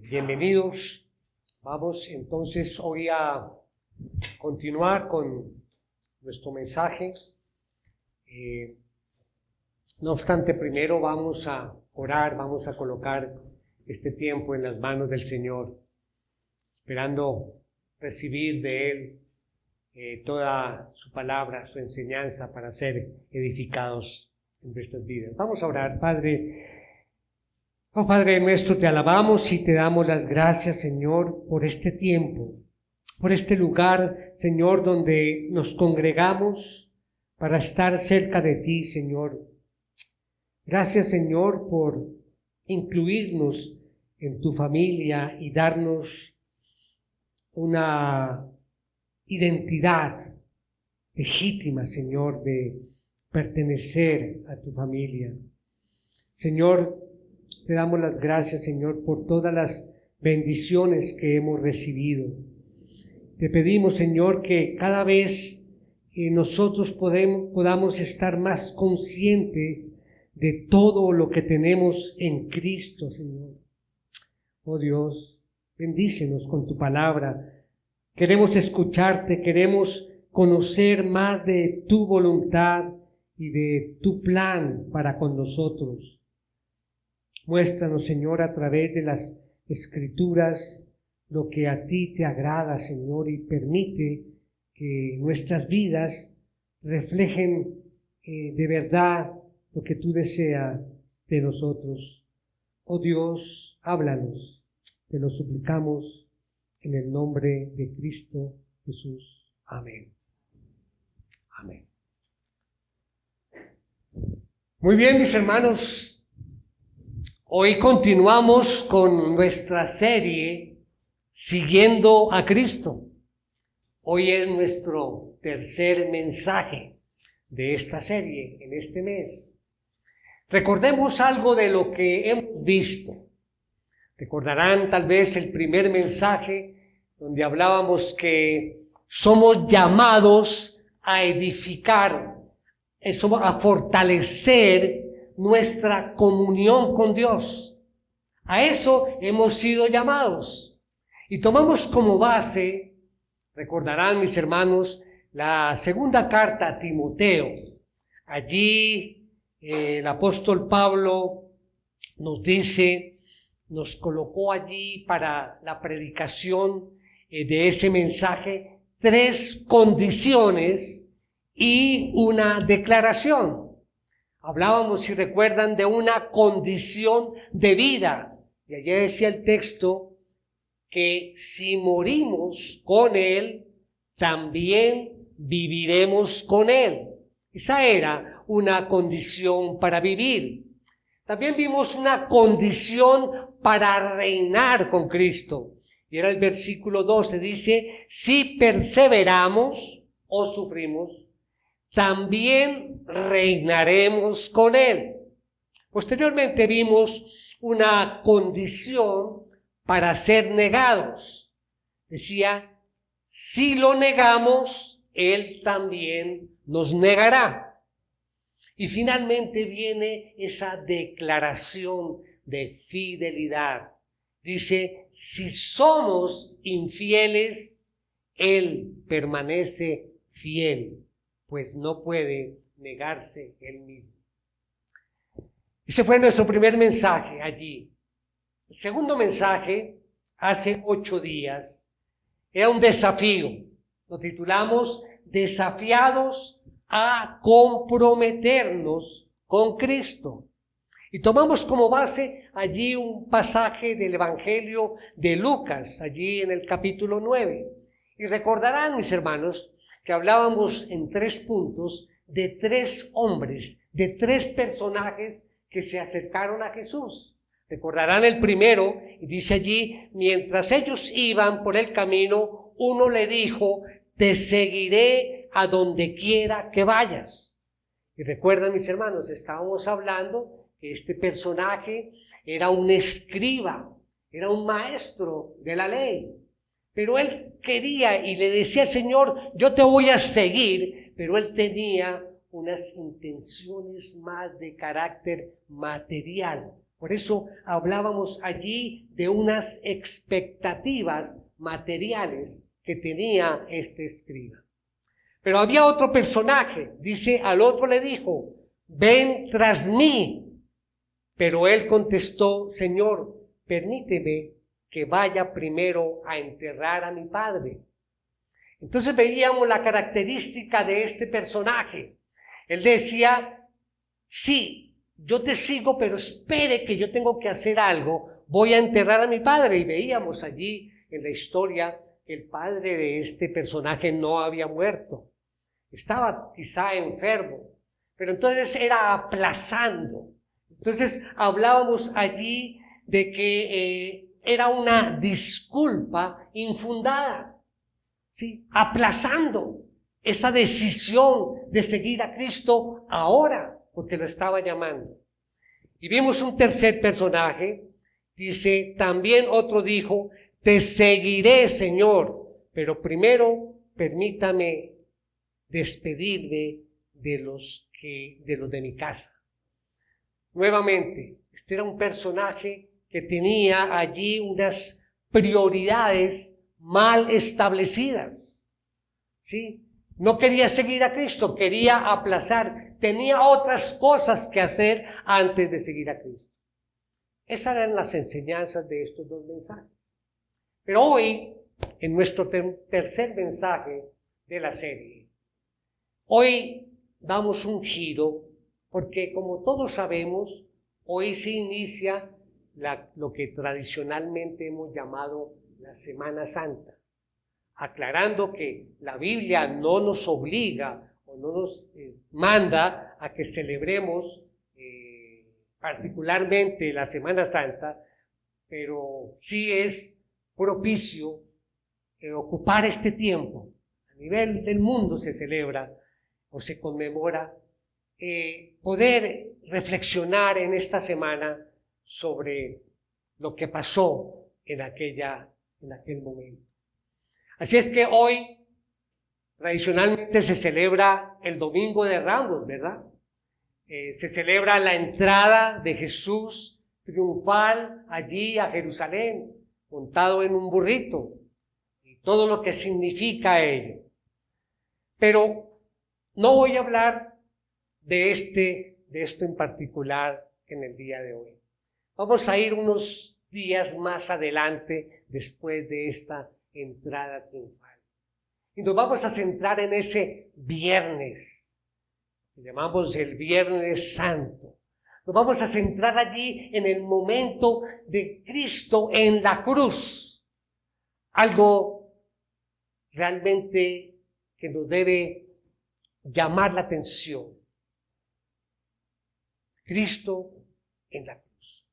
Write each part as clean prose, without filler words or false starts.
Bienvenidos. Vamos entonces hoy a continuar con nuestro mensaje. No obstante, primero vamos a orar, vamos a colocar este tiempo en las manos del Señor, esperando recibir de Él toda su palabra, su enseñanza para ser edificados en nuestras vidas. Vamos a orar. Padre nuestro, te alabamos y te damos las gracias, Señor, por este tiempo, por este lugar, Señor, donde nos congregamos para estar cerca de ti, Señor. Gracias, Señor, por incluirnos en tu familia y darnos una identidad legítima, Señor, de pertenecer a tu familia. Señor, te damos las gracias, Señor, por todas las bendiciones que hemos recibido. Te pedimos, Señor, que cada vez nosotros podamos estar más conscientes de todo lo que tenemos en Cristo, Señor. Oh Dios, bendícenos con tu palabra. Queremos escucharte, queremos conocer más de tu voluntad y de tu plan para con nosotros. Muéstranos, Señor, a través de las Escrituras lo que a ti te agrada, Señor, y permite que nuestras vidas reflejen de verdad lo que tú deseas de nosotros. Oh Dios, háblanos, te lo suplicamos en el nombre de Cristo Jesús. Amén. Amén. Muy bien, mis hermanos. Hoy continuamos con nuestra serie Siguiendo a Cristo. Hoy es nuestro tercer mensaje de esta serie en este mes. Recordemos algo de lo que hemos visto. Recordarán tal vez el primer mensaje donde hablábamos que somos llamados a edificar, a fortalecer nuestra comunión con Dios. A eso hemos sido llamados. Y tomamos como base, recordarán mis hermanos, la segunda carta a Timoteo. Allí el apóstol Pablo nos dice, nos colocó allí para la predicación de ese mensaje 3 condiciones y una declaración. Hablábamos, si recuerdan, de una condición de vida. Y allí decía el texto que si morimos con Él, también viviremos con Él. Esa era una condición para vivir. También vimos una condición para reinar con Cristo. Y era el versículo 12, dice, si perseveramos o sufrimos, también reinaremos con Él. Posteriormente vimos una condición para ser negados. Decía, si lo negamos, Él también nos negará. Y finalmente viene esa declaración de fidelidad. Dice, si somos infieles, Él permanece fiel, pues no puede negarse Él mismo. Ese fue nuestro primer mensaje allí. El segundo mensaje, hace 8 días, era un desafío. Lo titulamos Desafiados a comprometernos con Cristo. Y tomamos como base allí un pasaje del Evangelio de Lucas, allí en el capítulo 9. Y recordarán, mis hermanos, que hablábamos en 3 puntos de 3 hombres, de 3 personajes que se acercaron a Jesús. Recordarán el primero, y dice allí, mientras ellos iban por el camino, uno le dijo, te seguiré a donde quiera que vayas. Y recuerdan, mis hermanos, estábamos hablando que este personaje era un escriba, era un maestro de la ley. Pero él quería y le decía al Señor, yo te voy a seguir, pero él tenía unas intenciones más de carácter material, Por eso hablábamos allí de unas expectativas materiales que tenía este escriba. Pero había otro personaje, dice, al otro le dijo, ven tras mí. Pero él contestó, Señor, permíteme que vaya primero a enterrar a mi padre. Entonces veíamos la característica de este personaje. Él decía, sí, yo te sigo, pero espere que yo tengo que hacer algo, voy a enterrar a mi padre. Y veíamos allí en la historia que el padre de este personaje no había muerto. Estaba quizá enfermo, pero entonces era aplazando. Entonces hablábamos allí de que era una disculpa infundada, ¿sí? Aplazando esa decisión de seguir a Cristo ahora, porque lo estaba llamando. Y vimos un tercer personaje, dice, también otro dijo, te seguiré, Señor, pero primero permítame despedirme de los de mi casa. Nuevamente, este era un personaje que tenía allí unas prioridades mal establecidas, ¿sí? No quería seguir a Cristo, quería aplazar, tenía otras cosas que hacer antes de seguir a Cristo. Esas eran las enseñanzas de estos dos mensajes. Pero hoy, en nuestro tercer mensaje de la serie, hoy damos un giro, porque como todos sabemos, hoy se inicia lo que tradicionalmente hemos llamado la Semana Santa, aclarando que la Biblia no nos obliga o no nos manda a que celebremos particularmente la Semana Santa, pero sí es propicio ocupar este tiempo. A nivel del mundo se celebra o se conmemora, poder reflexionar en esta semana sobre lo que pasó en aquel momento. Así es que hoy tradicionalmente se celebra el Domingo de Ramos, ¿verdad? Se celebra la entrada de Jesús triunfal allí a Jerusalén, montado en un burrito, y todo lo que significa ello. Pero no voy a hablar de esto en particular en el día de hoy. Vamos a ir unos días más adelante después de esta entrada triunfal. Y nos vamos a centrar en ese viernes, que llamamos el Viernes Santo. Nos vamos a centrar allí en el momento de Cristo en la cruz. Algo realmente que nos debe llamar la atención. Cristo en la cruz.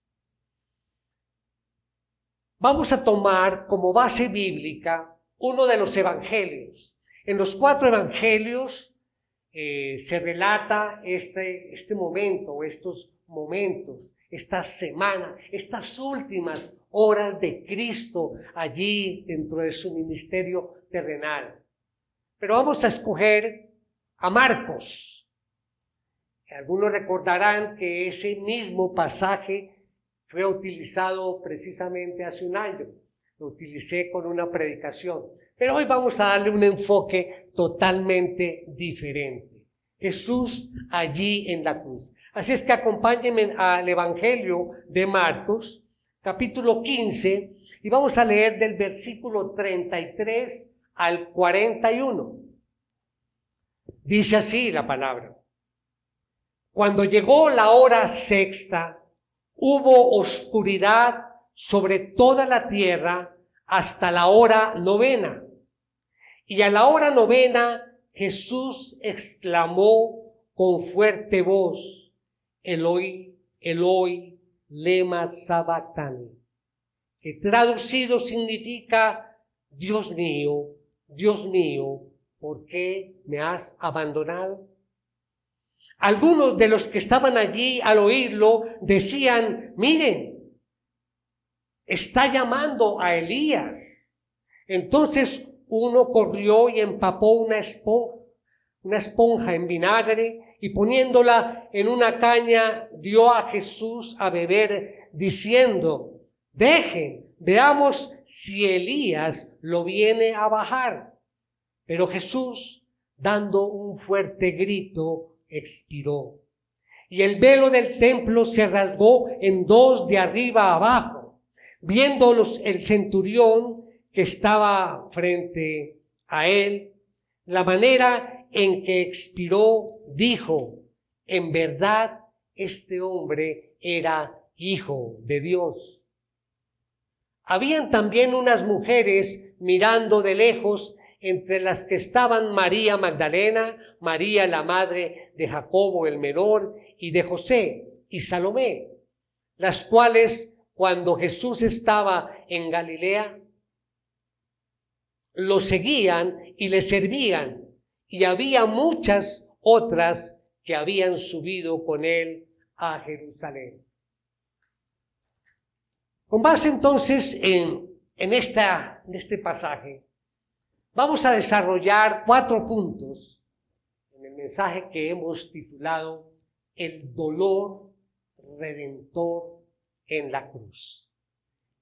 Vamos a tomar como base bíblica uno de los evangelios. En los 4 evangelios se relata este momento, estos momentos, esta semana, estas últimas horas de Cristo allí dentro de su ministerio terrenal. Pero vamos a escoger a Marcos. Algunos recordarán que ese mismo pasaje fue utilizado precisamente hace un año. Lo utilicé con una predicación. Pero hoy vamos a darle un enfoque totalmente diferente. Jesús allí en la cruz. Así es que acompáñenme al Evangelio de Marcos, capítulo 15, y vamos a leer del versículo 33 al 41. Dice así la palabra. Cuando llegó la hora sexta, hubo oscuridad sobre toda la tierra hasta la hora novena. Y a la hora novena Jesús exclamó con fuerte voz, Eloi, Eloi, lema sabactani, que traducido significa, Dios mío, ¿por qué me has abandonado? Algunos de los que estaban allí al oírlo decían, miren, está llamando a Elías. Entonces uno corrió y empapó una esponja en vinagre y poniéndola en una caña dio a Jesús a beber, diciendo: dejen, veamos si Elías lo viene a bajar. Pero Jesús, dando un fuerte grito, expiró. Y el velo del templo se rasgó en dos de arriba a abajo. Viéndolos el centurión que estaba frente a él, la manera en que expiró, dijo: en verdad este hombre era hijo de Dios. Habían también unas mujeres mirando de lejos, entre las que estaban María Magdalena, María la madre de Jacobo el menor y de José, y Salomé, las cuales, cuando Jesús estaba en Galilea, lo seguían y le servían, y había muchas otras que habían subido con él a Jerusalén. Con base entonces en este pasaje, vamos a desarrollar 4 puntos en el mensaje que hemos titulado El dolor redentor en la cruz.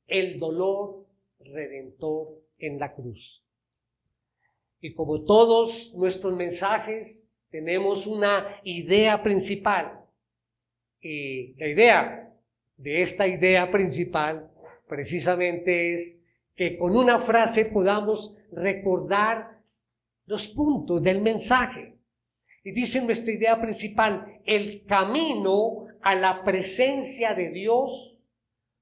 El dolor redentor en la cruz. Y como todos nuestros mensajes, tenemos una idea principal. Y la idea de esta idea principal precisamente es que con una frase podamos recordar los puntos del mensaje. Y dice nuestra idea principal: el camino a la presencia de Dios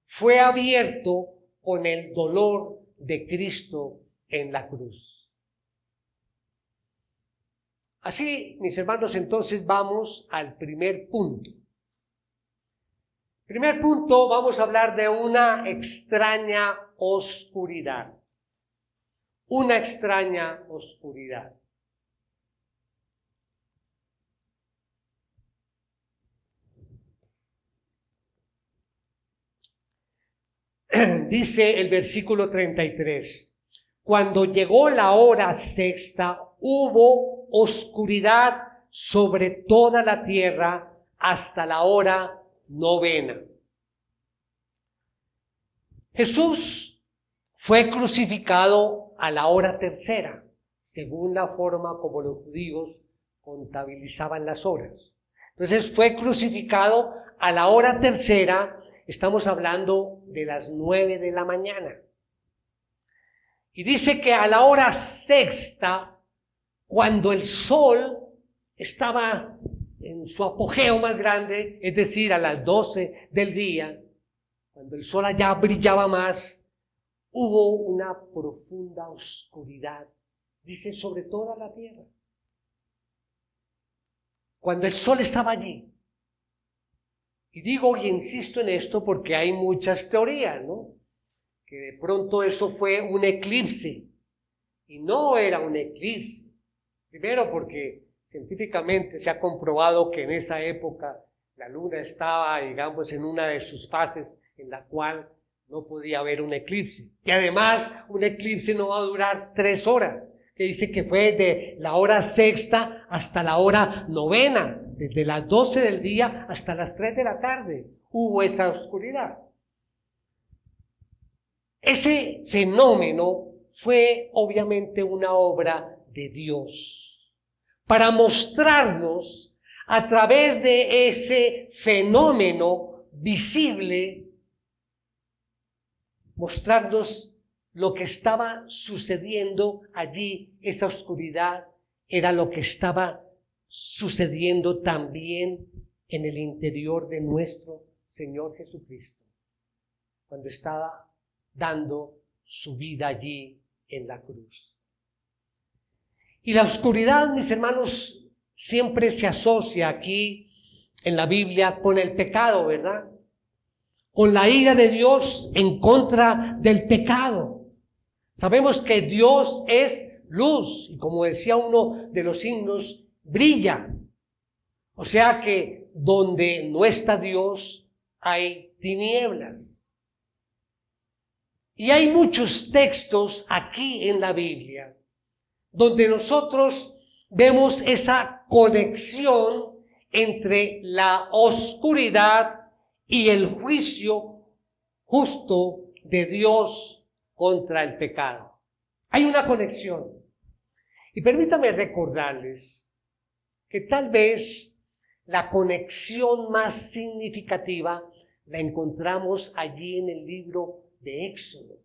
fue abierto con el dolor de Cristo en la cruz. Así, mis hermanos, entonces vamos al primer punto. Primer punto, vamos a hablar de una extraña oscuridad. Una extraña oscuridad. Dice el versículo 33, cuando llegó la hora sexta, hubo oscuridad sobre toda la tierra hasta la hora novena. Jesús fue crucificado a la hora tercera, según la forma como los judíos contabilizaban las horas. Entonces fue crucificado a la hora tercera, estamos hablando de las 9 de la mañana. Y dice que a la hora sexta, cuando el sol estaba en su apogeo más grande, es decir, a las 12 del día, cuando el sol allá brillaba más, hubo una profunda oscuridad, dice, sobre toda la tierra. Cuando el sol estaba allí. Y digo y insisto en esto porque hay muchas teorías, ¿no? Que de pronto eso fue un eclipse. Y no era un eclipse. Primero porque científicamente se ha comprobado que en esa época la luna estaba, digamos, en una de sus fases en la cual no podía haber un eclipse. Y además, un eclipse no va a durar 3 horas, que dice que fue de la hora sexta hasta la hora novena, desde las 12 del día hasta las 3 de la tarde, hubo esa oscuridad. Ese fenómeno fue obviamente una obra de Dios, para mostrarnos a través de ese fenómeno visible, mostrarnos lo que estaba sucediendo allí. Esa oscuridad era lo que estaba sucediendo también en el interior de nuestro Señor Jesucristo, cuando estaba dando su vida allí en la cruz. Y la oscuridad, mis hermanos, siempre se asocia aquí en la Biblia con el pecado, ¿verdad? Con la ira de Dios en contra del pecado. Sabemos que Dios es luz, y como decía uno de los himnos, brilla. O sea que donde no está Dios hay tinieblas. Y hay muchos textos aquí en la Biblia donde nosotros vemos esa conexión entre la oscuridad y el juicio justo de Dios contra el pecado. Hay una conexión. Y permítame recordarles que tal vez la conexión más significativa la encontramos allí en el libro de Éxodo,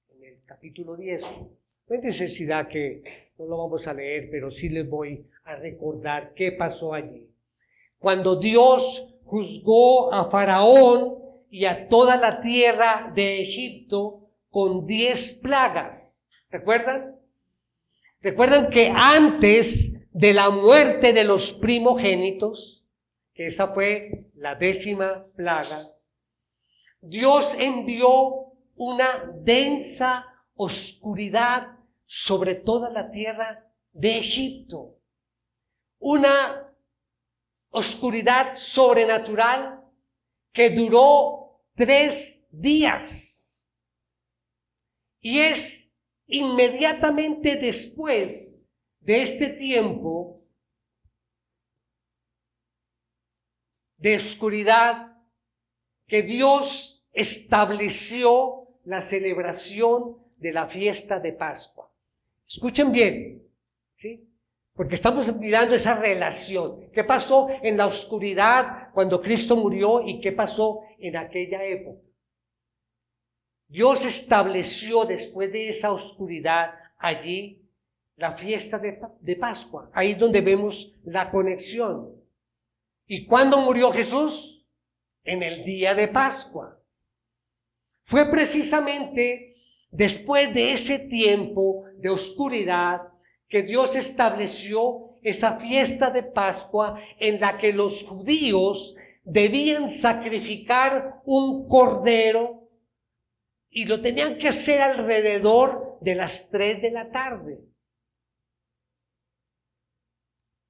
en el capítulo 10. No hay necesidad que no lo vamos a leer, pero sí les voy a recordar qué pasó allí. Cuando Dios juzgó a Faraón y a toda la tierra de Egipto con 10 plagas. ¿Recuerdan? Recuerdan que antes de la muerte de los primogénitos, que esa fue la 10ª plaga, Dios envió una densa oscuridad sobre toda la tierra de Egipto. Una oscuridad sobrenatural que duró 3 días. Y es inmediatamente después de este tiempo de oscuridad que Dios estableció la celebración de la fiesta de Pascua. Escuchen bien, ¿sí? Porque estamos mirando esa relación. ¿Qué pasó en la oscuridad cuando Cristo murió y qué pasó en aquella época? Dios estableció después de esa oscuridad allí la fiesta de Pascua. Ahí es donde vemos la conexión. ¿Y cuándo murió Jesús? En el día de Pascua. Fue precisamente después de ese tiempo de oscuridad que Dios estableció esa fiesta de Pascua en la que los judíos debían sacrificar un cordero y lo tenían que hacer alrededor de las 3 de la tarde.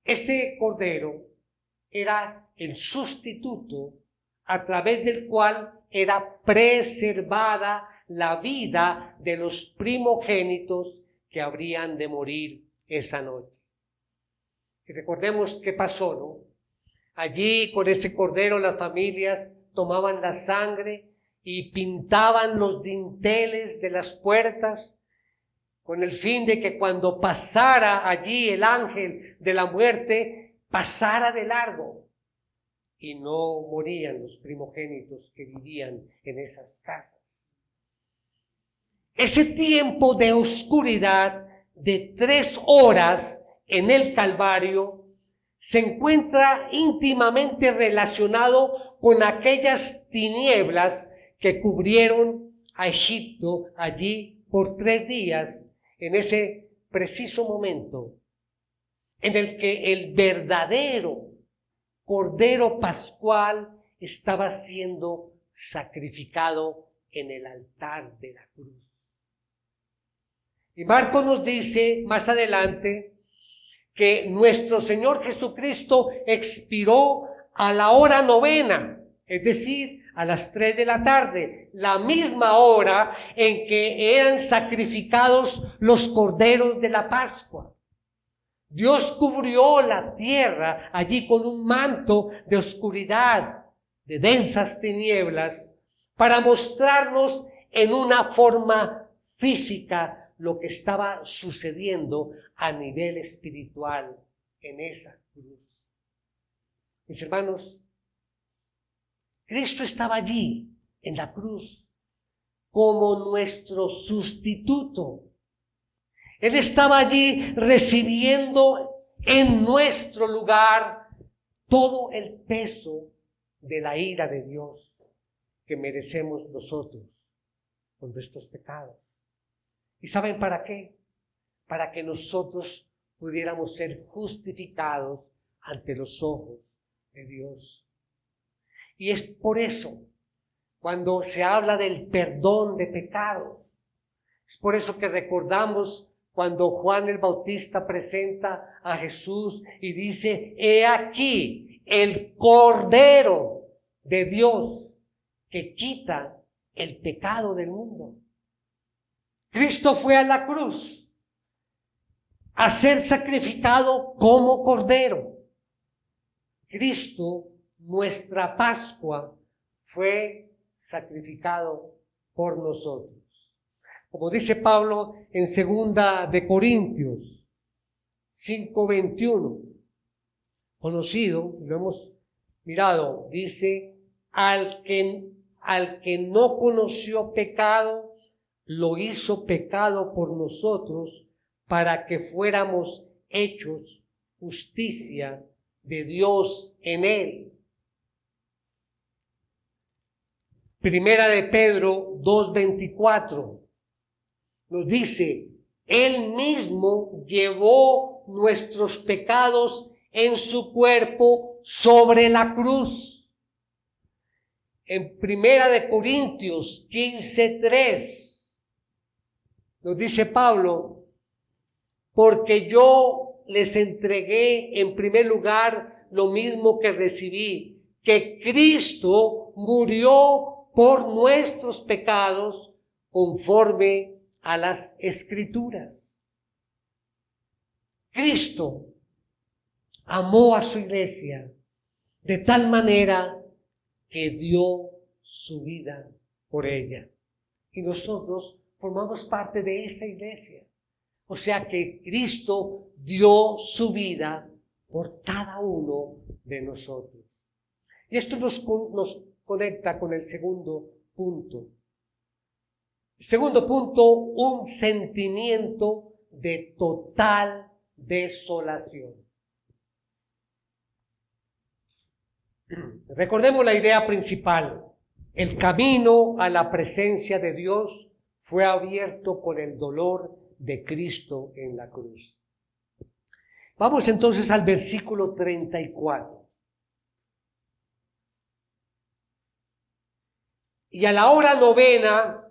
Ese cordero era el sustituto a través del cual era preservada la vida de los primogénitos que habrían de morir esa noche. Y recordemos qué pasó, ¿no? Allí con ese cordero las familias tomaban la sangre y pintaban los dinteles de las puertas con el fin de que cuando pasara allí el ángel de la muerte, pasara de largo y no morían los primogénitos que vivían en esas casas. Ese tiempo de oscuridad de 3 horas en el Calvario se encuentra íntimamente relacionado con aquellas tinieblas que cubrieron a Egipto allí por 3 días, en ese preciso momento en el que el verdadero Cordero Pascual estaba siendo sacrificado en el altar de la cruz. Y Marcos nos dice más adelante que nuestro Señor Jesucristo expiró a la hora 9, es decir, a las 3 de la tarde, la misma hora en que eran sacrificados los corderos de la Pascua. Dios cubrió la tierra allí con un manto de oscuridad, de densas tinieblas, para mostrarnos en una forma física lo que estaba sucediendo a nivel espiritual en esa cruz. Mis hermanos, Cristo estaba allí en la cruz como nuestro sustituto. Él estaba allí recibiendo en nuestro lugar todo el peso de la ira de Dios que merecemos nosotros con nuestros pecados. ¿Y saben para qué? Para que nosotros pudiéramos ser justificados ante los ojos de Dios. Y es por eso, cuando se habla del perdón de pecados, es por eso que recordamos cuando Juan el Bautista presenta a Jesús y dice, he aquí el Cordero de Dios que quita el pecado del mundo. Cristo fue a la cruz a ser sacrificado como Cordero. Cristo, nuestra Pascua, fue sacrificado por nosotros. Como dice Pablo en 2 de Corintios 5:21, conocido, lo hemos mirado, dice, al que no conoció pecado, lo hizo pecado por nosotros, para que fuéramos hechos justicia de Dios en él. Primera de Pedro 2:24 nos dice, Él mismo llevó nuestros pecados en su cuerpo sobre la cruz. En Primera de Corintios 15:3 nos dice Pablo, porque yo les entregué en primer lugar lo mismo que recibí, que Cristo murió por nuestros pecados conforme a las Escrituras. Cristo amó a su iglesia de tal manera que dio su vida por ella. Y nosotros formamos parte de esa iglesia. O sea que Cristo dio su vida por cada uno de nosotros. Y esto nos conecta con el segundo punto. El segundo punto, un sentimiento de total desolación. Recordemos la idea principal. El camino a la presencia de Dios fue abierto con el dolor de Cristo en la cruz. Vamos entonces al versículo 34. Y a la hora novena,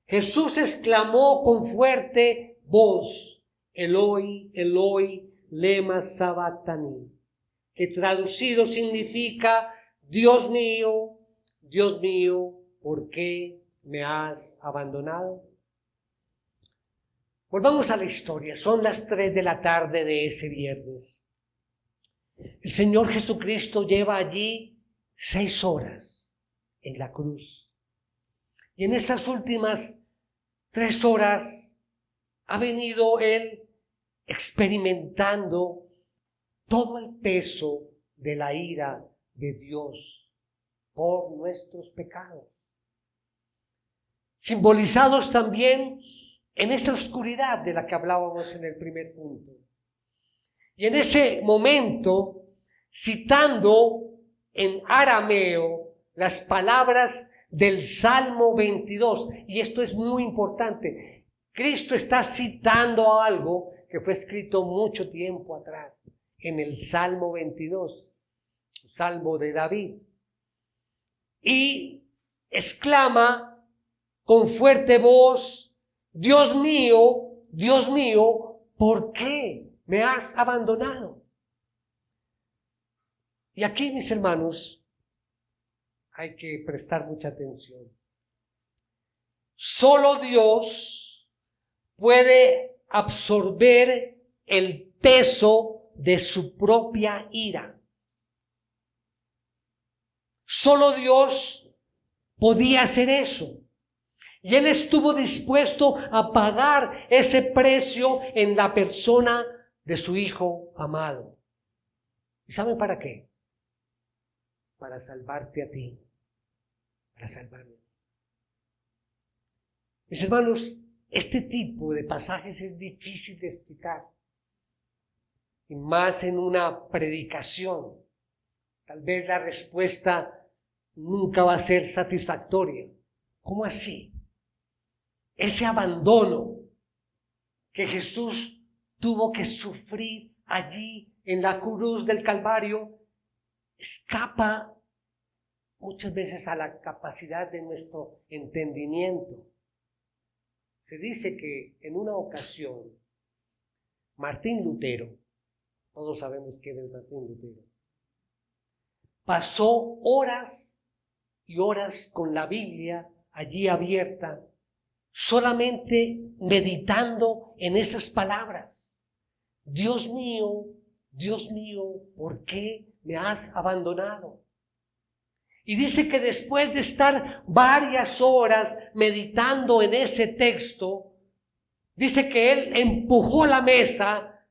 Jesús exclamó con fuerte voz, Eloi, Eloi, lema sabactani, que traducido significa, Dios mío, ¿por qué me has abandonado? Volvamos a la historia, son las 3 de la tarde de ese viernes. El Señor Jesucristo lleva allí 6 horas en la cruz. Y en esas últimas 3 horas ha venido Él experimentando todo el peso de la ira de Dios por nuestros pecados. Simbolizados también en esa oscuridad de la que hablábamos en el primer punto. Y en ese momento, citando en arameo las palabras del Salmo 22, y esto es muy importante, Cristo está citando algo que fue escrito mucho tiempo atrás, en el Salmo 22, Salmo de David, y exclama con fuerte voz, Dios mío, ¿por qué me has abandonado? Y aquí, mis hermanos, hay que prestar mucha atención. Solo Dios puede absorber el peso de su propia ira. Solo Dios podía hacer eso. Y Él estuvo dispuesto a pagar ese precio en la persona de su Hijo amado. ¿Y saben para qué? Para salvarte a ti, para salvarme. Mis hermanos, este tipo de pasajes es difícil de explicar, y más en una predicación. Tal vez la respuesta nunca va a ser satisfactoria. ¿Cómo así? Ese abandono que Jesús tuvo que sufrir allí en la cruz del Calvario escapa muchas veces a la capacidad de nuestro entendimiento. Se dice que en una ocasión Martín Lutero, todos sabemos quién es Martín Lutero, pasó horas y horas con la Biblia allí abierta, solamente meditando en esas palabras. Dios mío, ¿por qué me has abandonado? Y dice que después de estar varias horas meditando en ese texto, dice que él empujó la mesa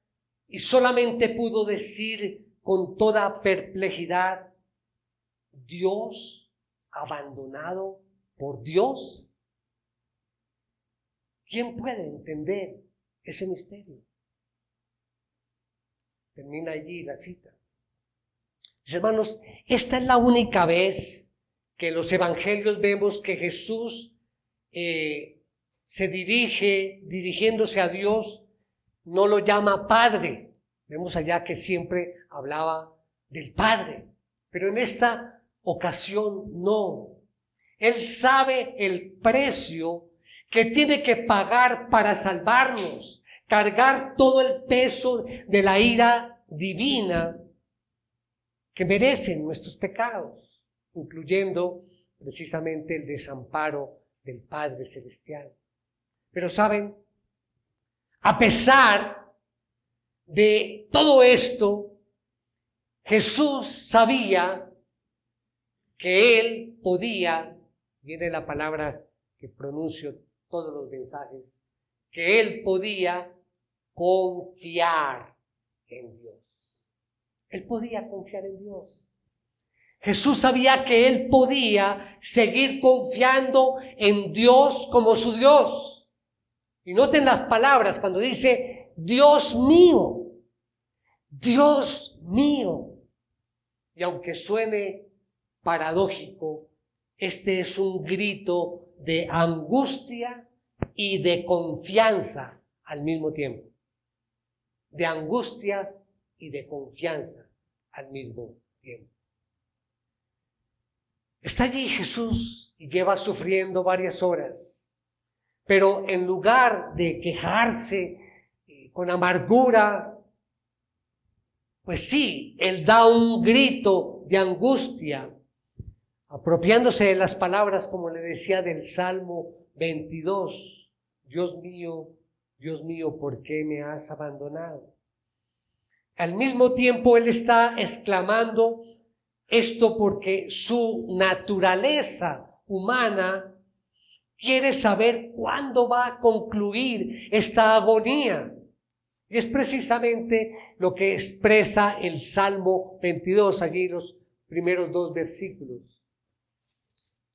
y solamente pudo decir con toda perplejidad, Dios abandonado por Dios. ¿Quién puede entender ese misterio? Termina allí la cita. Mis hermanos, esta es la única vez que en los evangelios vemos que Jesús se dirigiéndose a Dios, no lo llama Padre. Vemos allá que siempre hablaba del Padre, pero en esta ocasión no. Él sabe el precio que tiene que pagar para salvarnos, cargar todo el peso de la ira divina que merecen nuestros pecados, incluyendo precisamente el desamparo del Padre Celestial. Pero saben, a pesar de todo esto, Jesús sabía que Él podía, viene la palabra que pronuncio todos los mensajes, que Él podía confiar en Dios. Él podía confiar en Dios. Jesús sabía que Él podía seguir confiando en Dios como su Dios. Y noten las palabras cuando dice, Dios mío, Dios mío. Y aunque suene paradójico, este es un grito de angustia y de confianza al mismo tiempo. De angustia y de confianza al mismo tiempo. Está allí Jesús y lleva sufriendo varias horas, pero en lugar de quejarse con amargura, pues sí, Él da un grito de angustia, apropiándose de las palabras, como le decía, del Salmo 22. Dios mío, ¿por qué me has abandonado? Al mismo tiempo Él está exclamando esto porque su naturaleza humana quiere saber cuándo va a concluir esta agonía. Y es precisamente lo que expresa el Salmo 22, allí los primeros 2 versículos.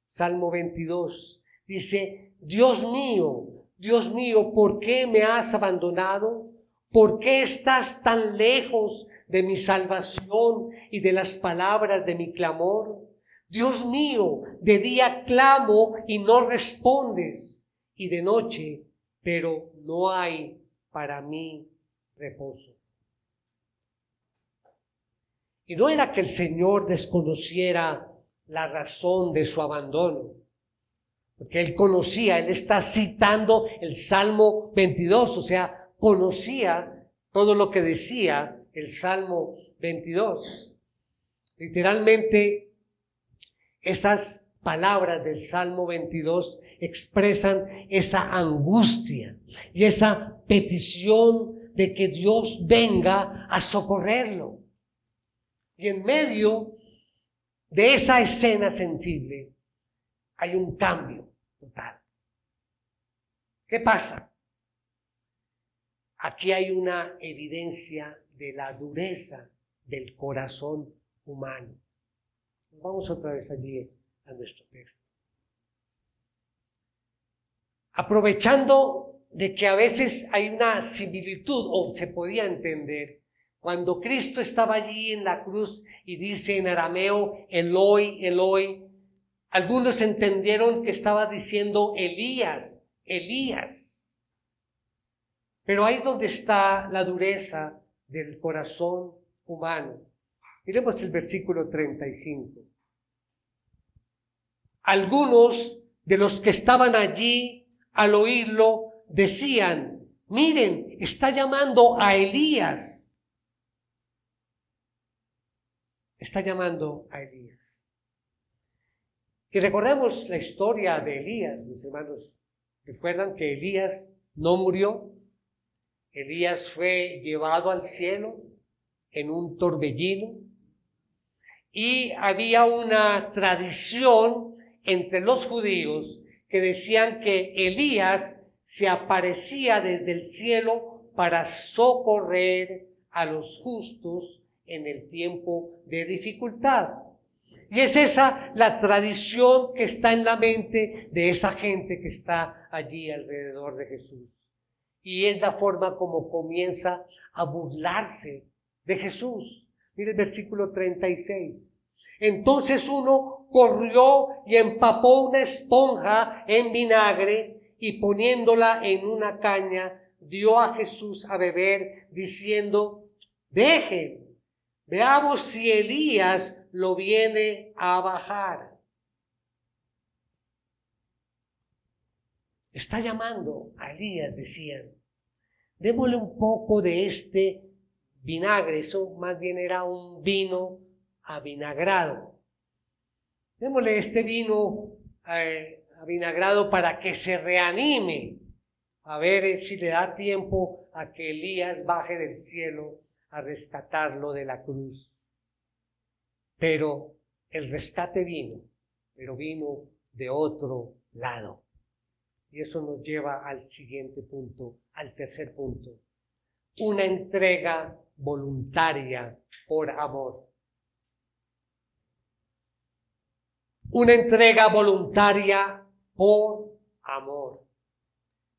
Salmo 22 dice, Dios mío, ¿por qué me has abandonado? ¿Por qué estás tan lejos de mi salvación y de las palabras de mi clamor? Dios mío, de día clamo y no respondes, y de noche, pero no hay para mí reposo. Y no era que el Señor desconociera la razón de su abandono, porque Él conocía, Él está citando el Salmo 22, o sea, conocía todo lo que decía el Salmo 22. Literalmente, esas palabras del Salmo 22 expresan esa angustia y esa petición de que Dios venga a socorrerlo. Y en medio de esa escena sensible hay un cambio total. ¿Qué pasa? Aquí hay una evidencia de la dureza del corazón humano. Vamos otra vez allí a nuestro texto. Aprovechando de que a veces hay una similitud, o se podía entender, cuando Cristo estaba allí en la cruz y dice en arameo, Eloi, Eloi, algunos entendieron que estaba diciendo Elías, Elías. Pero ahí donde está la dureza del corazón humano. Miremos el versículo 35. Algunos de los que estaban allí al oírlo decían, miren, está llamando a Elías. Está llamando a Elías. Y recordemos la historia de Elías, mis hermanos. ¿Recuerdan que Elías no murió? Elías fue llevado al cielo en un torbellino. Y había una tradición entre los judíos que decían que Elías se aparecía desde el cielo para socorrer a los justos en el tiempo de dificultad. Y es esa la tradición que está en la mente de esa gente que está allí alrededor de Jesús. Y es la forma como comienza a burlarse de Jesús. Mire el versículo 36. Entonces uno corrió y empapó una esponja en vinagre y poniéndola en una caña, dio a Jesús a beber, diciendo, dejen, veamos si Elías lo viene a bajar. Está llamando a Elías, decían. Démosle un poco de este vinagre, eso más bien era un vino avinagrado. Démosle este vino avinagrado para que se reanime, a ver si le da tiempo a que Elías baje del cielo a rescatarlo de la cruz. Pero el rescate vino, pero vino de otro lado. Y eso nos lleva al siguiente punto, al tercer punto. Una entrega voluntaria por amor. Una entrega voluntaria por amor.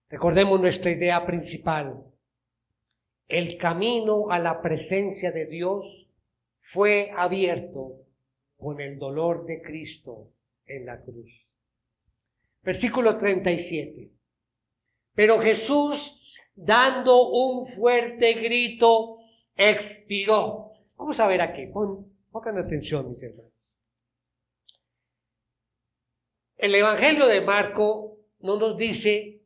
Recordemos nuestra idea principal. El camino a la presencia de Dios fue abierto con el dolor de Cristo en la cruz. Versículo 37. Pero Jesús, dando un fuerte grito, expiró. Vamos a ver aquí, pongan atención, mis hermanos. El Evangelio de Marco no nos dice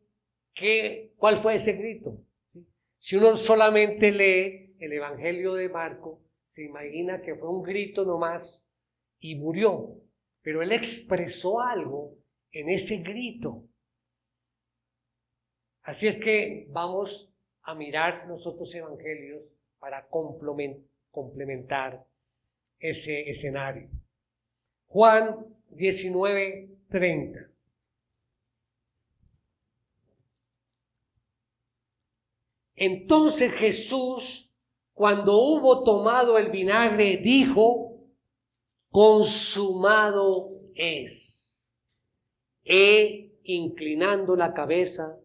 cuál fue ese grito. Si uno solamente lee el Evangelio de Marco, se imagina que fue un grito nomás y murió. Pero él expresó algo en ese grito. Así es que vamos a mirar los otros evangelios para complementar ese escenario. Juan 19:30. Entonces Jesús, cuando hubo tomado el vinagre, dijo, consumado es. Inclinando la cabeza,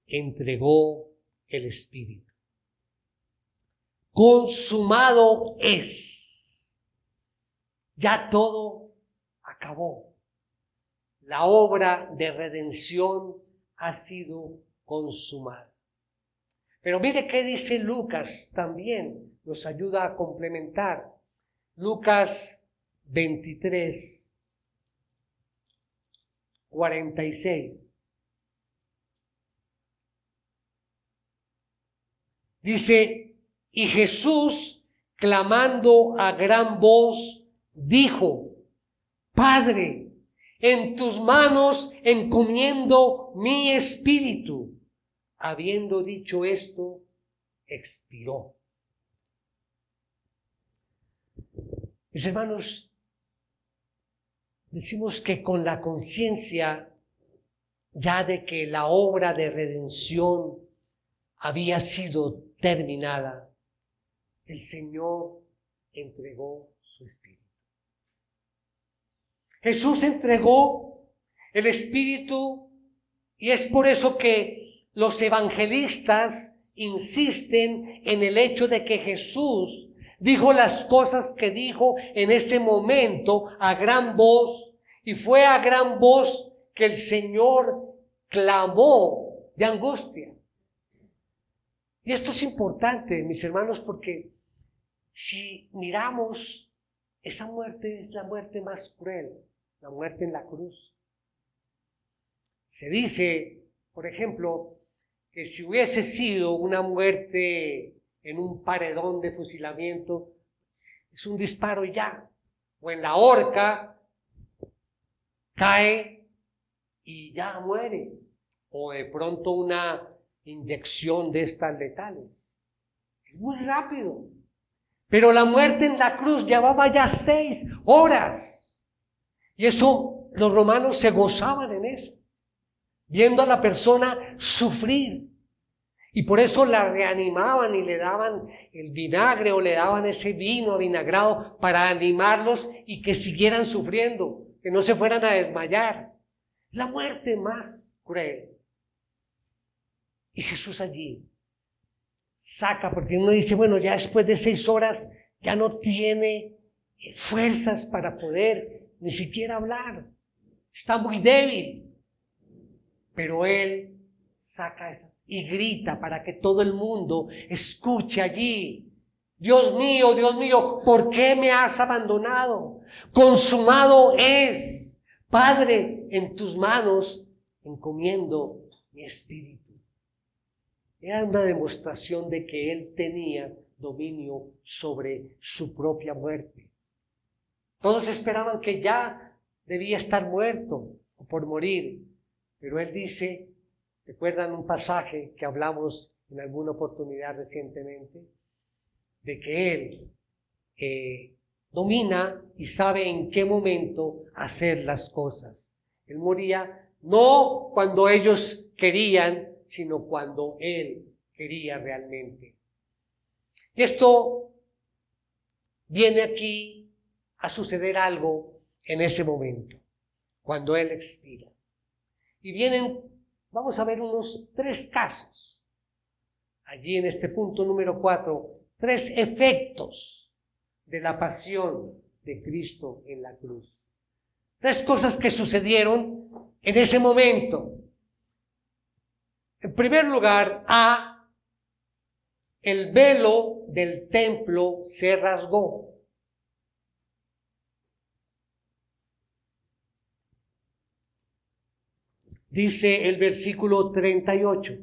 entregó el Espíritu. Consumado es. Ya todo acabó. La obra de redención ha sido consumada. Pero mire qué dice Lucas también, nos ayuda a complementar. Lucas 23:46. Dice, y Jesús, clamando a gran voz, dijo, Padre, en tus manos encomiendo mi espíritu. Habiendo dicho esto, expiró. Mis hermanos, decimos que con la conciencia ya de que la obra de redención había sido terminada, el Señor entregó su Espíritu. Jesús entregó el Espíritu y es por eso que los evangelistas insisten en el hecho de que Jesús dijo las cosas que dijo en ese momento a gran voz, y fue a gran voz que el Señor clamó de angustia. Y esto es importante, mis hermanos, porque si miramos, esa muerte es la muerte más cruel, la muerte en la cruz. Se dice, por ejemplo, que si hubiese sido una muerte en un paredón de fusilamiento, es un disparo y ya, o en la horca, cae y ya muere, o de pronto una inyección de estas letales. Es muy rápido, Pero la muerte en la cruz llevaba ya 6 horas. Y eso, los romanos se gozaban en eso, viendo a la persona sufrir. Y por eso la reanimaban y le daban el vinagre o le daban ese vino avinagrado para animarlos y que siguieran sufriendo, que no se fueran a desmayar. La muerte más cruel. Y Jesús allí saca, porque uno dice, bueno, ya después de 6 horas ya no tiene fuerzas para poder ni siquiera hablar. Está muy débil. Pero Él saca esa y grita para que todo el mundo escuche allí. Dios mío, ¿por qué me has abandonado? Consumado es. Padre, en tus manos encomiendo mi espíritu. Era una demostración de que Él tenía dominio sobre su propia muerte. Todos esperaban que ya debía estar muerto o por morir, pero Él dice, ¿recuerdan un pasaje que hablamos en alguna oportunidad recientemente? De que Él domina y sabe en qué momento hacer las cosas. Él moría no cuando ellos querían, sino cuando Él quería realmente. Y esto viene aquí a suceder algo en ese momento, cuando Él expira. Y vienen, vamos a ver unos 3 casos, allí en este punto número 4, 3 efectos de la pasión de Cristo en la cruz. 3 cosas que sucedieron en ese momento. En primer lugar, el velo del templo se rasgó. Dice el versículo 38.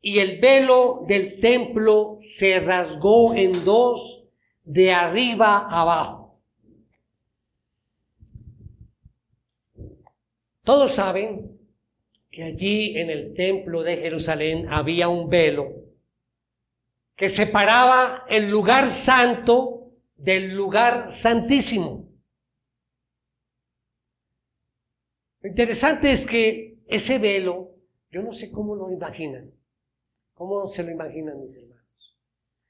Y el velo del templo se rasgó en 2 de arriba abajo. Todos saben que allí en el templo de Jerusalén había un velo que separaba el lugar santo del lugar santísimo. Lo interesante es que ese velo, yo no sé cómo lo imaginan, cómo se lo imaginan mis hermanos.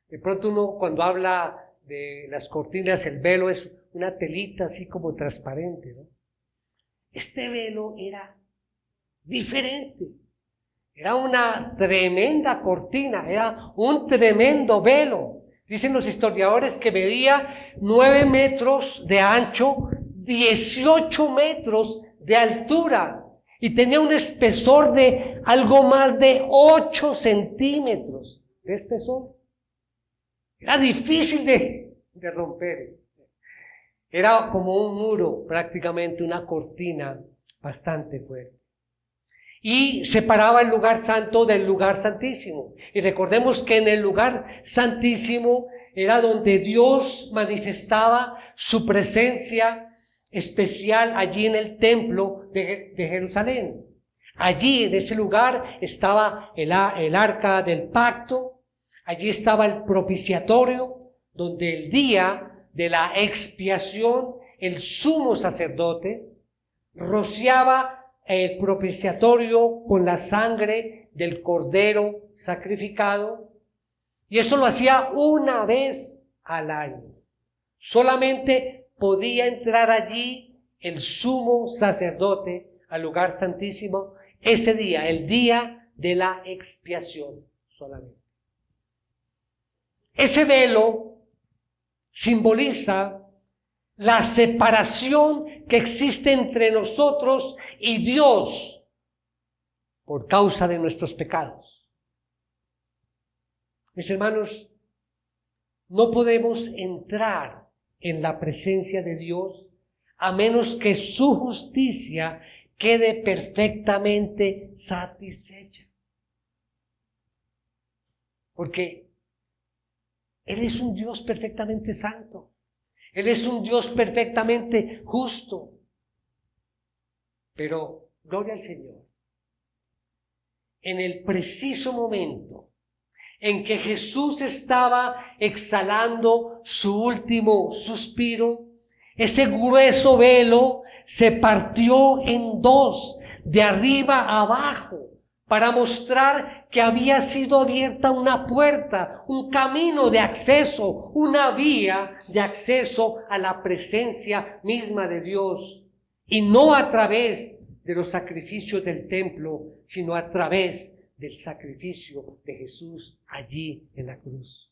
De pronto uno cuando habla de las cortinas, el velo es una telita así como transparente, ¿no? Este velo era diferente, era una tremenda cortina, era un tremendo velo. Dicen los historiadores que medía 9 metros de ancho, 18 metros de altura y tenía un espesor de algo más de 8 centímetros de espesor. Era difícil de romper. Era como un muro, prácticamente una cortina bastante fuerte. Y separaba el lugar santo del lugar santísimo. Y recordemos que en el lugar santísimo era donde Dios manifestaba su presencia especial allí en el templo de Jerusalén. Allí, en ese lugar, estaba el arca del pacto. Allí estaba el propiciatorio, donde el día de la expiación, el sumo sacerdote rociaba el propiciatorio con la sangre del cordero sacrificado, y eso lo hacía una vez al año. Solamente podía entrar allí el sumo sacerdote al lugar santísimo ese día, el día de la expiación solamente. Ese velo simboliza la separación que existe entre nosotros y Dios por causa de nuestros pecados. Mis hermanos, no podemos entrar en la presencia de Dios a menos que su justicia quede perfectamente satisfecha. Porque Él es un Dios perfectamente santo. Él es un Dios perfectamente justo. Pero, gloria al Señor, en el preciso momento en que Jesús estaba exhalando su último suspiro, ese grueso velo se partió en dos, de arriba a abajo, para mostrar que había sido abierta una puerta, un camino de acceso, una vía de acceso a la presencia misma de Dios, y no a través de los sacrificios del templo, sino a través del sacrificio de Jesús allí en la cruz.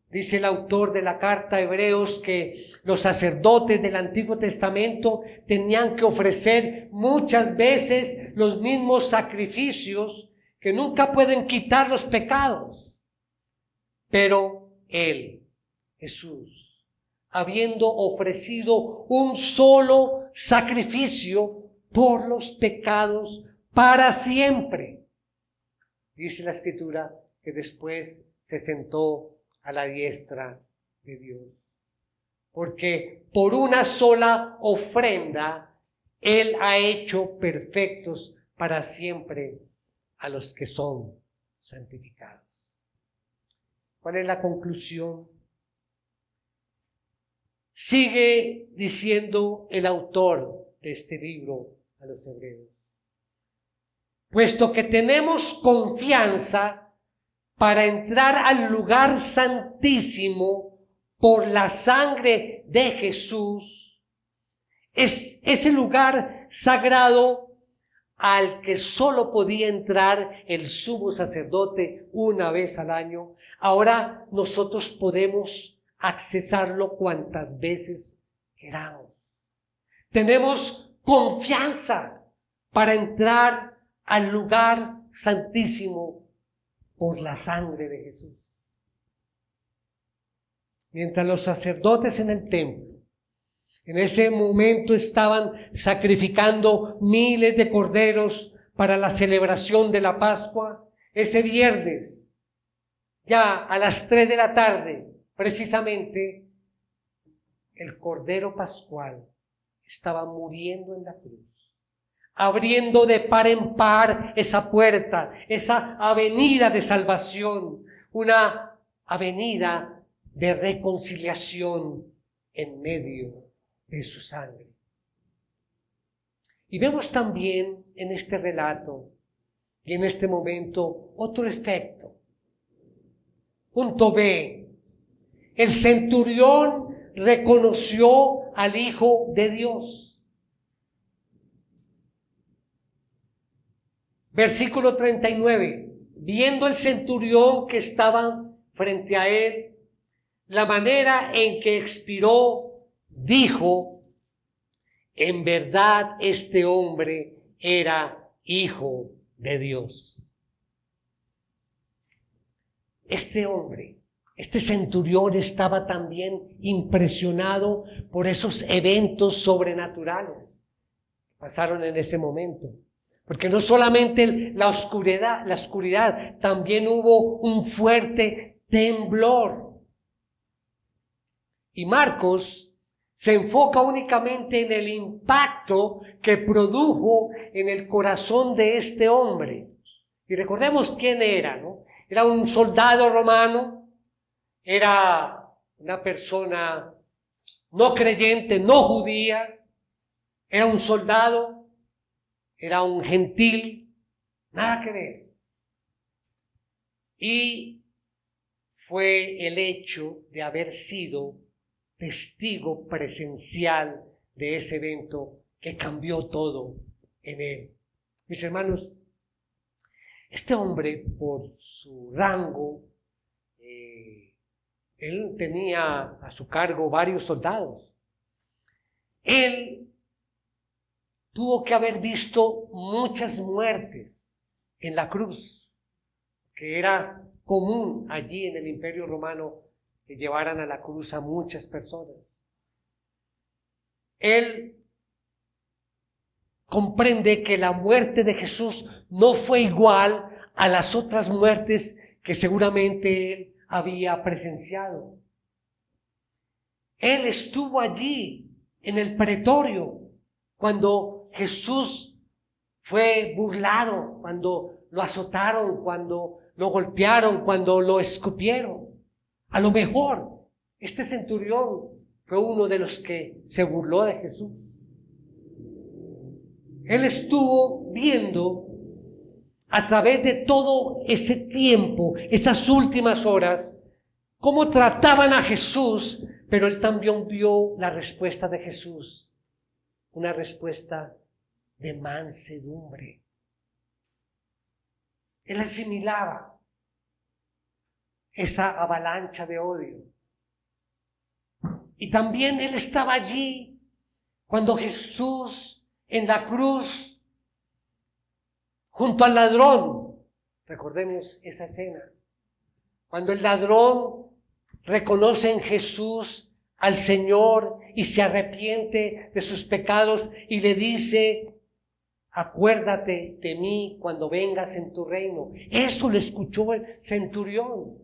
Dice el autor de la carta a Hebreos que los sacerdotes del Antiguo Testamento tenían que ofrecer muchas veces los mismos sacrificios que nunca pueden quitar los pecados. Pero Él, Jesús, habiendo ofrecido un solo sacrificio por los pecados para siempre, dice la Escritura que después se sentó a la diestra de Dios. Porque por una sola ofrenda Él ha hecho perfectos para siempre a los que son santificados. ¿Cuál es la conclusión? Sigue diciendo el autor de este libro a los hebreos. Puesto que tenemos confianza para entrar al lugar santísimo por la sangre de Jesús, es ese lugar sagrado al que solo podía entrar el sumo sacerdote una vez al año. Ahora nosotros podemos accesarlo cuantas veces queramos. Tenemos confianza para entrar al lugar santísimo por la sangre de Jesús. Mientras los sacerdotes en el templo en ese momento estaban sacrificando miles de corderos para la celebración de la Pascua, ese viernes, ya a las 3 de la tarde, precisamente, el Cordero Pascual estaba muriendo en la cruz, abriendo de par en par esa puerta, esa avenida de salvación, una avenida de reconciliación en medio de su sangre. Y vemos también en este relato y en este momento otro efecto. Punto B. El centurión reconoció al Hijo de Dios. Versículo 39. Viendo el centurión que estaba frente a él, la manera en que expiró, dijo: en verdad este hombre era Hijo de Dios. Este hombre, este centurión, estaba también impresionado por esos eventos sobrenaturales que pasaron en ese momento. Porque no solamente la oscuridad, también hubo un fuerte temblor. Y Marcos se enfoca únicamente en el impacto que produjo en el corazón de este hombre. Y recordemos quién era, ¿no? Era un soldado romano, era una persona no creyente, no judía, era un soldado, era un gentil, nada que ver. Y fue el hecho de haber sido testigo presencial de ese evento que cambió todo en él. Mis hermanos, este hombre, por su rango, él tenía a su cargo varios soldados. Él tuvo que haber visto muchas muertes en la cruz, que era común allí en el Imperio Romano que llevaran a la cruz a muchas personas. Él comprende que la muerte de Jesús no fue igual a las otras muertes que seguramente él había presenciado. Él estuvo allí en el pretorio cuando Jesús fue burlado cuando lo azotaron, cuando lo golpearon, cuando lo escupieron. A lo mejor este centurión fue uno de los que se burló de Jesús. Él estuvo viendo a través de todo ese tiempo, esas últimas horas, cómo trataban a Jesús, pero él también vio la respuesta de Jesús, una respuesta de mansedumbre. Él asimilaba esa avalancha de odio. Y también él estaba allí cuando Jesús en la cruz, junto al ladrón, recordemos esa escena, cuando el ladrón reconoce en Jesús al Señor y se arrepiente de sus pecados y le dice: acuérdate de mí cuando vengas en tu reino. Eso lo escuchó el centurión.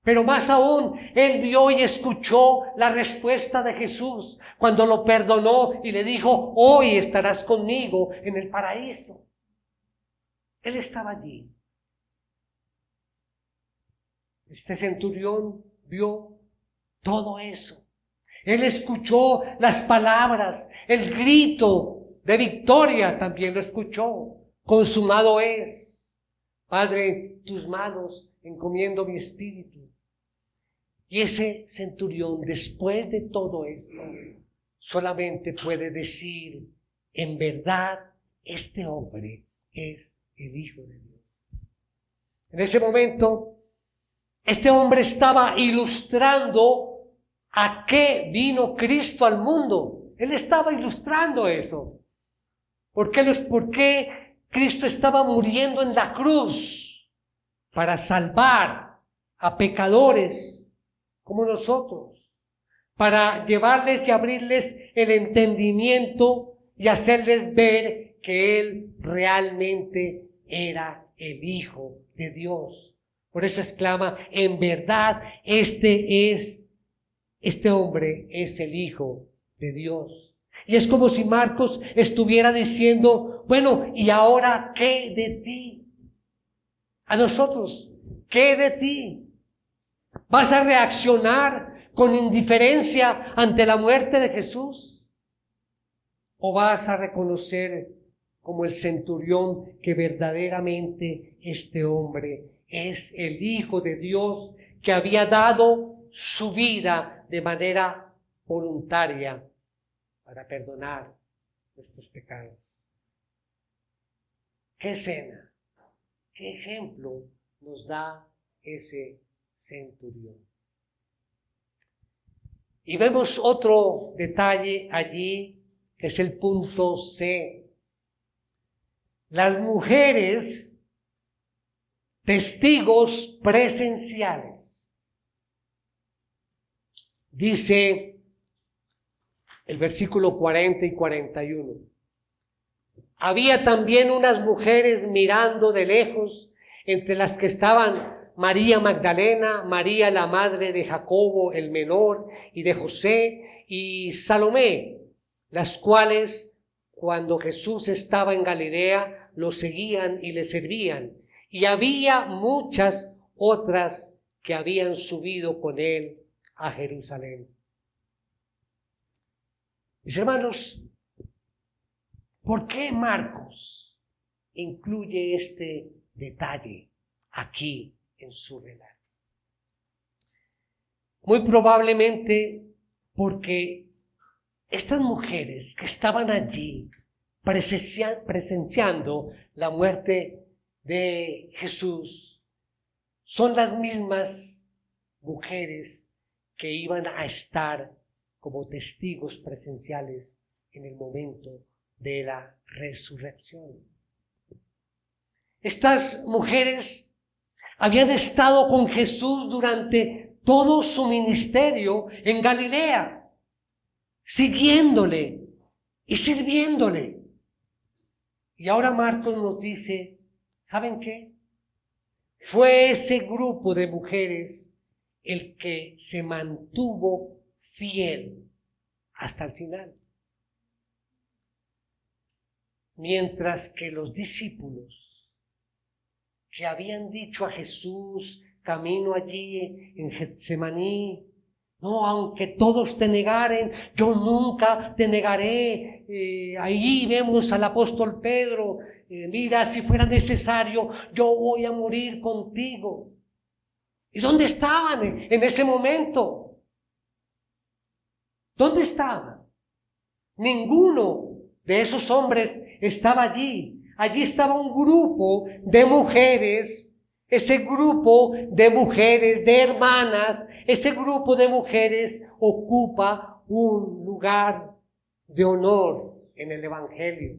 Pero más aún, él vio y escuchó la respuesta de Jesús cuando lo perdonó y le dijo: hoy estarás conmigo en el paraíso. Él estaba allí. Este centurión vio todo eso. Él escuchó las palabras, el grito de victoria también lo escuchó. Consumado es. Padre, en tus manos encomiendo mi espíritu. Y ese centurión, después de todo esto, solamente puede decir: en verdad, este hombre es el Hijo de Dios. En ese momento, este hombre estaba ilustrando a qué vino Cristo al mundo. Él estaba ilustrando eso. ¿Por qué Cristo estaba muriendo en la cruz? Para salvar a pecadores como nosotros, para llevarles y abrirles el entendimiento y hacerles ver que Él realmente era el Hijo de Dios. Por eso exclama: en verdad, este hombre es el Hijo de Dios. Y es como si Marcos estuviera diciendo: bueno, ¿y ahora qué de ti? A nosotros, ¿qué de ti? ¿Vas a reaccionar con indiferencia ante la muerte de Jesús? ¿O vas a reconocer como el centurión que verdaderamente este hombre es el Hijo de Dios que había dado su vida de manera voluntaria para perdonar nuestros pecados? ¿Qué escena, qué ejemplo nos da ese centurión? Y vemos otro detalle allí, que es el punto C. Las mujeres testigos presenciales. Dice el versículo 40 y 41. Había también unas mujeres mirando de lejos, entre las que estaban María Magdalena, María la madre de Jacobo el menor y de José, y Salomé, las cuales, cuando Jesús estaba en Galilea, lo seguían y le servían. Y había muchas otras que habían subido con él a Jerusalén. Mis hermanos, ¿por qué Marcos incluye este detalle aquí en su relato? Muy probablemente porque estas mujeres que estaban allí presenciando la muerte de Jesús son las mismas mujeres que iban a estar como testigos presenciales en el momento de la resurrección. Estas mujeres habían estado con Jesús durante todo su ministerio en Galilea, siguiéndole y sirviéndole. Y ahora Marcos nos dice, ¿saben qué? Fue ese grupo de mujeres el que se mantuvo fiel hasta el final. mientras que los discípulos que habían dicho a Jesús, camino allí en Getsemaní, no, aunque todos te negaren, yo nunca te negaré. Ahí vemos al apóstol Pedro, mira, si fuera necesario, yo voy a morir contigo. ¿Y dónde estaban en ese momento? ¿Dónde estaban? Ninguno de esos hombres estaba allí. Allí estaba un grupo de mujeres, ese grupo de mujeres, de hermanas, ese grupo de mujeres ocupa un lugar de honor en el Evangelio.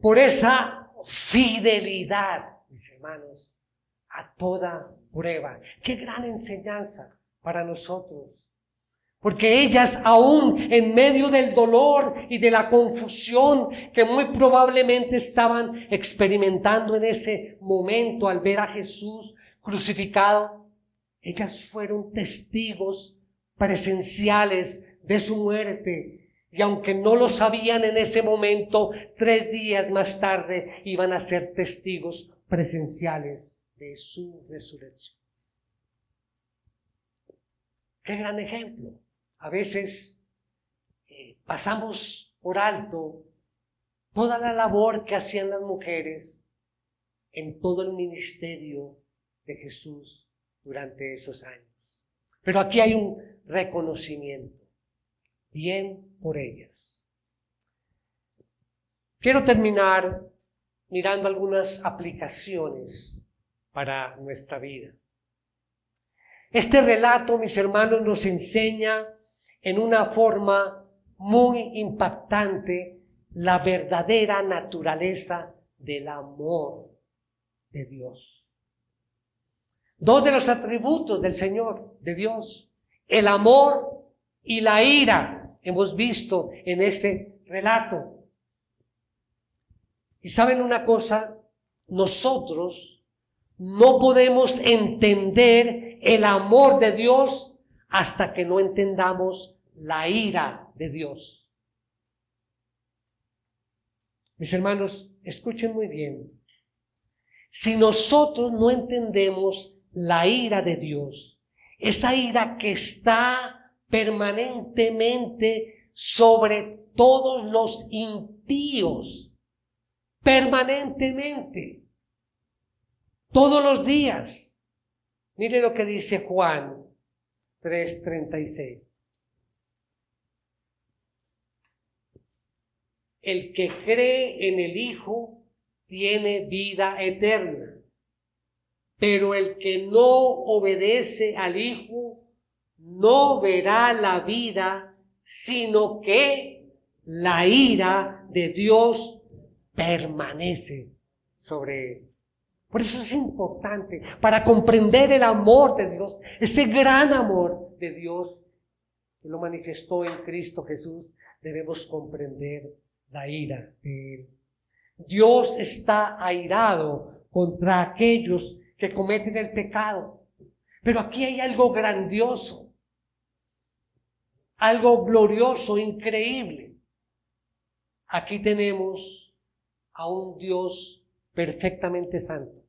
Por esa fidelidad, mis hermanos, a toda prueba. Qué gran enseñanza para nosotros. Porque ellas, aún en medio del dolor y de la confusión que muy probablemente estaban experimentando en ese momento al ver a Jesús crucificado, ellas fueron testigos presenciales de su muerte. Y aunque no lo sabían en ese momento, 3 días más tarde iban a ser testigos presenciales de su resurrección. ¡Qué gran ejemplo! A veces pasamos por alto toda la labor que hacían las mujeres en todo el ministerio de Jesús durante esos años. Pero aquí hay un reconocimiento. Bien por ellas. Quiero terminar mirando algunas aplicaciones para nuestra vida. Este relato, mis hermanos, nos enseña en una forma muy impactante la verdadera naturaleza del amor de Dios. 2 de los atributos del Señor, de Dios, el amor y la ira, hemos visto en este relato. Y saben una cosa, nosotros no podemos entender el amor de Dios hasta que no entendamos la ira de Dios. Mis hermanos, escuchen muy bien. Si nosotros no entendemos la ira de Dios, esa ira que está permanentemente sobre todos los impíos, permanentemente, todos los días. Mire lo que dice Juan 3:36. El que cree en el Hijo tiene vida eterna, pero el que no obedece al Hijo no verá la vida, sino que la ira de Dios permanece sobre él. Por eso es importante, para comprender el amor de Dios, ese gran amor de Dios que lo manifestó en Cristo Jesús, debemos comprender la ira de Él. Dios está airado contra aquellos que cometen el pecado. Pero aquí hay algo grandioso, algo glorioso, increíble. Aquí tenemos a un Dios perfectamente santo,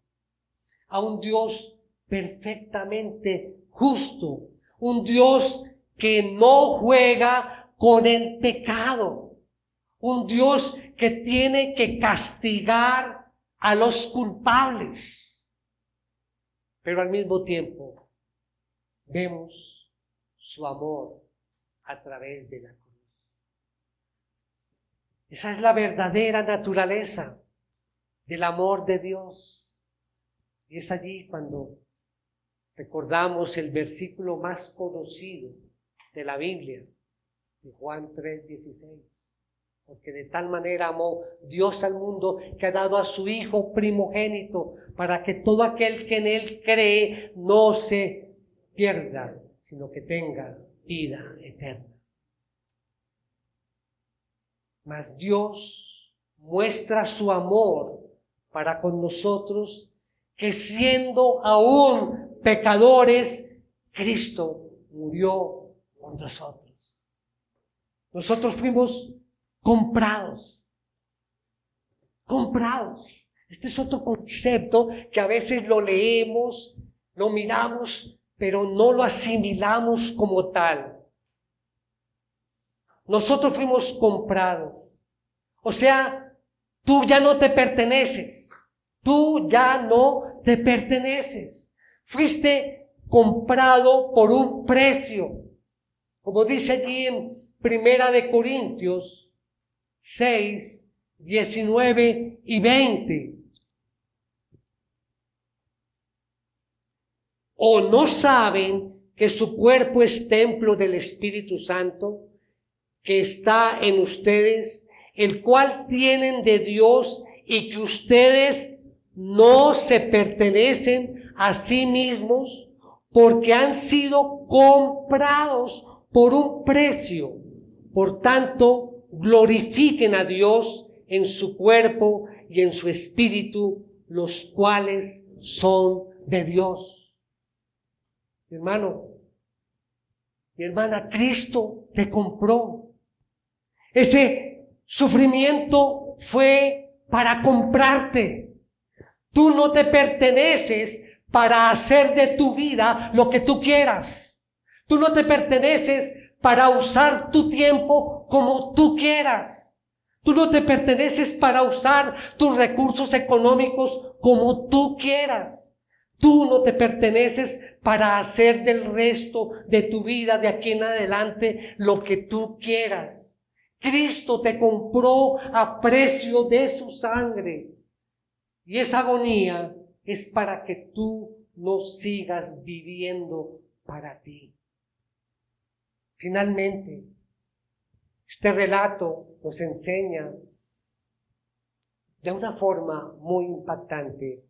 a un Dios perfectamente justo, un Dios que no juega con el pecado, un Dios que tiene que castigar a los culpables. Pero al mismo tiempo vemos su amor a través de la cruz. Esa es la verdadera naturaleza del amor de Dios. Y es allí cuando recordamos el versículo más conocido de la Biblia, de Juan 3:16. Porque de tal manera amó Dios al mundo que ha dado a su Hijo primogénito para que todo aquel que en Él cree no se pierda, sino que tenga vida eterna. Mas Dios muestra su amor para con nosotros, que siendo aún pecadores, Cristo murió por nosotros. Nosotros fuimos comprados. Comprados. Este es otro concepto que a veces lo leemos, lo miramos, pero no lo asimilamos como tal. Nosotros fuimos comprados. O sea, tú ya no te perteneces. Tú ya no te perteneces. Fuiste comprado por un precio. Como dice allí en Primera de Corintios 6, 19 y 20. ¿O no saben que su cuerpo es templo del Espíritu Santo, que está en ustedes, el cual tienen de Dios, y que ustedes no se pertenecen a sí mismos, porque han sido comprados por un precio? Por tanto, glorifiquen a Dios en su cuerpo y en su espíritu, los cuales son de Dios. Mi hermano, mi hermana, Cristo te compró. Ese sufrimiento fue para comprarte. Tú no te perteneces para hacer de tu vida lo que tú quieras. Tú no te perteneces para usar tu tiempo como tú quieras. Tú no te perteneces para usar tus recursos económicos como tú quieras. Tú no te perteneces para hacer del resto de tu vida de aquí en adelante lo que tú quieras. Cristo te compró a precio de su sangre. Y esa agonía es para que tú no sigas viviendo para ti. Finalmente, este relato nos enseña de una forma muy impactante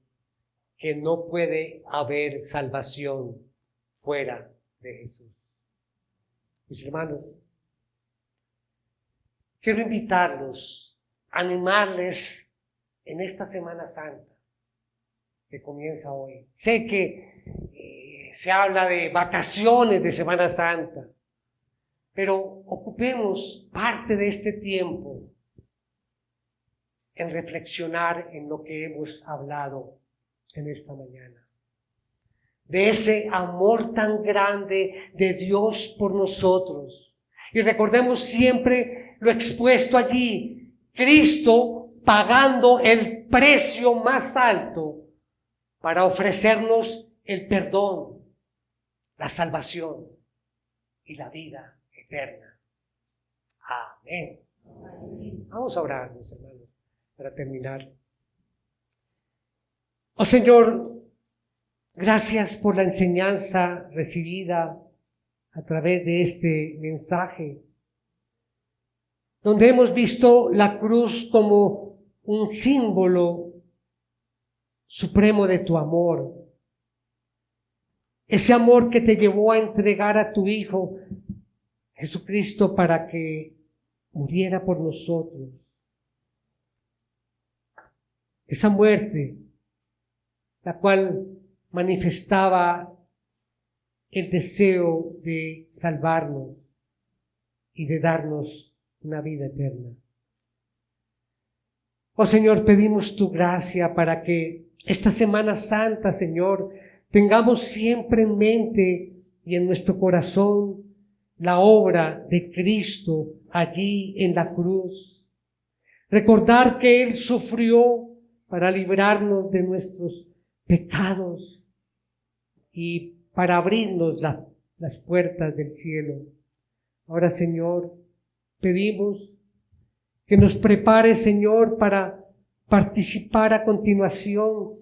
que no puede haber salvación fuera de Jesús. Mis hermanos, quiero invitarlos, animarles en esta Semana Santa que comienza hoy. Sé que se habla de vacaciones de Semana Santa, pero ocupemos parte de este tiempo en reflexionar en lo que hemos hablado en esta mañana. De ese amor tan grande de Dios por nosotros. Y recordemos siempre lo expuesto allí. Cristo pagando el precio más alto para ofrecernos el perdón, la salvación y la vida eterna. Amén. Vamos a orar, mis hermanos, para terminar. Oh Señor, gracias por la enseñanza recibida a través de este mensaje, donde hemos visto la cruz como un símbolo supremo de tu amor. Ese amor que te llevó a entregar a tu Hijo Jesucristo para que muriera por nosotros. Esa muerte, la cual manifestaba el deseo de salvarnos y de darnos una vida eterna. Oh Señor, pedimos tu gracia para que esta Semana Santa, Señor, tengamos siempre en mente y en nuestro corazón la obra de Cristo allí en la cruz. Recordar que Él sufrió para librarnos de nuestros pecados y para abrirnos las puertas del cielo. Ahora, Señor, pedimos que nos prepare, Señor, para participar a continuación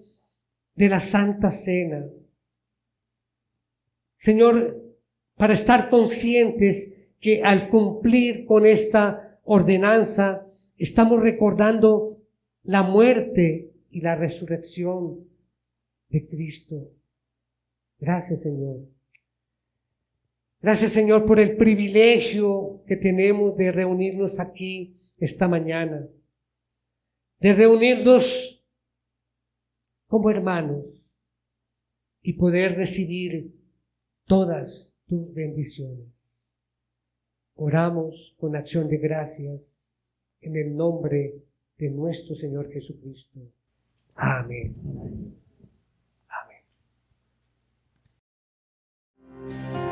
de la Santa Cena. Señor, para estar conscientes que al cumplir con esta ordenanza, estamos recordando la muerte y la resurrección de Cristo. Gracias, Señor. Gracias, Señor, por el privilegio que tenemos de reunirnos aquí esta mañana, de reunirnos como hermanos y poder recibir todas tus bendiciones. Oramos con acción de gracias en el nombre de nuestro Señor Jesucristo. Amén. Amén.